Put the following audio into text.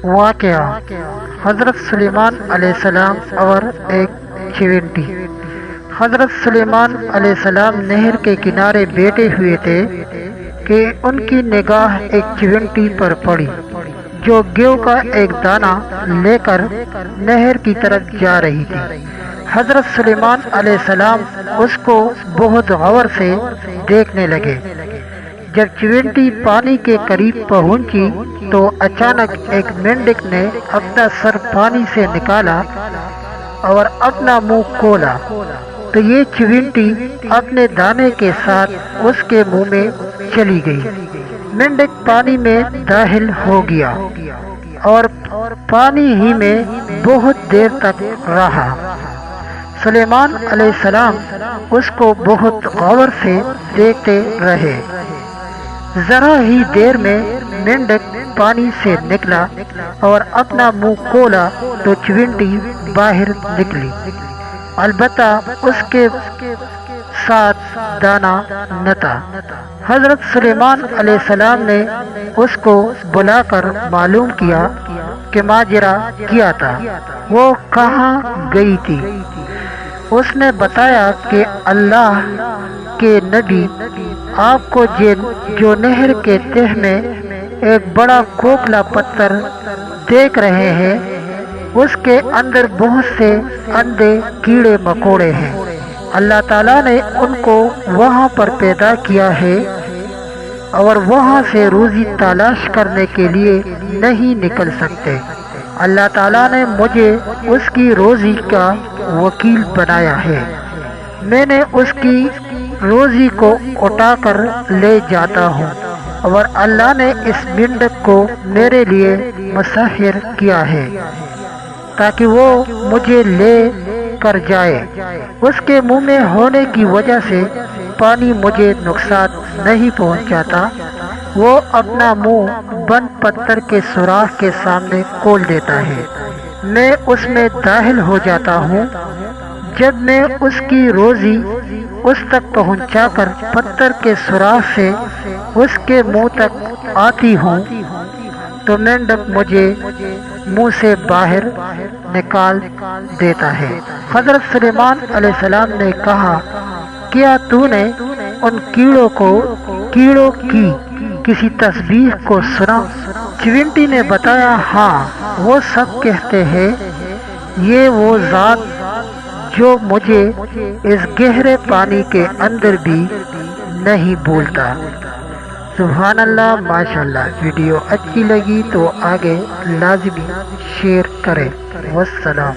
واقعہ حضرت سلیمان علیہ السلام اور ایک چیونٹی۔ حضرت سلیمان علیہ السلام نہر کے کنارے بیٹھے ہوئے تھے کہ ان کی نگاہ ایک چیونٹی پر پڑی جو گیہوں کا ایک دانہ لے کر نہر کی طرف جا رہی تھی۔ حضرت سلیمان علیہ السلام اس کو بہت غور سے دیکھنے لگے۔ جب چیونٹی پانی کے قریب پہنچی تو اچانک ایک مینڈک نے اپنا سر پانی سے نکالا اور اپنا منہ کھولا تو یہ چیونٹی اپنے دانے کے ساتھ اس کے منہ میں چلی گئی۔ مینڈک پانی میں داخل ہو گیا اور پانی ہی میں بہت دیر تک رہا۔ سلیمان علیہ السلام اس کو بہت غور سے دیکھتے رہے۔ ذرا ہی دیر میں مینڈک پانی سے نکلا اور اپنا منہ کھولا تو چیونٹی باہر نکلی، البتہ اس کے ساتھ دانہ نہ تھا۔ حضرت سلیمان علیہ السلام نے اس کو بلا کر معلوم کیا کہ ماجرا کیا تھا، وہ کہاں گئی تھی۔ اس نے بتایا کہ اللہ کے نبی آپ کو جو نہر کے تہہ میں ایک بڑا کھوکھلا پتھر دیکھ رہے ہیں اس کے اندر بہت سے اندھے کیڑے مکوڑے ہیں۔ اللہ تعالیٰ نے ان کو وہاں پر پیدا کیا ہے اور وہاں سے روزی تلاش کرنے کے لیے نہیں نکل سکتے۔ اللہ تعالیٰ نے مجھے اس کی روزی کا وکیل بنایا ہے، میں نے اس کی روزی کو اٹھا کر لے جاتا ہوں اور اللہ نے اس مینڈک کو میرے لیے مسخر کیا ہے تاکہ وہ مجھے لے کر جائے۔ اس کے منہ میں ہونے کی وجہ سے پانی مجھے نقصان نہیں پہنچاتا، وہ اپنا منہ بند پتھر کے سوراخ کے سامنے کھول دیتا ہے، میں اس میں داخل ہو جاتا ہوں۔ جب میں اس کی روزی اس تک پہنچا کر پتھر کے سوراخ سے اس کے منہ تک آتی ہوں تو مینڈک مجھے منہ سے باہر نکال دیتا ہے۔ حضرت سلیمان علیہ السلام نے کہا، کیا تو نے ان کیڑوں کی کسی تسبیح کو سنا؟ چیونٹی نے بتایا، ہاں، وہ سب کہتے ہیں یہ وہ ذات جو مجھے اس گہرے پانی کے اندر بھی نہیں بھولتا۔ سبحان اللہ، ماشاءاللہ۔ ویڈیو اچھی لگی تو آگے لازمی شیئر کریں۔ والسلام۔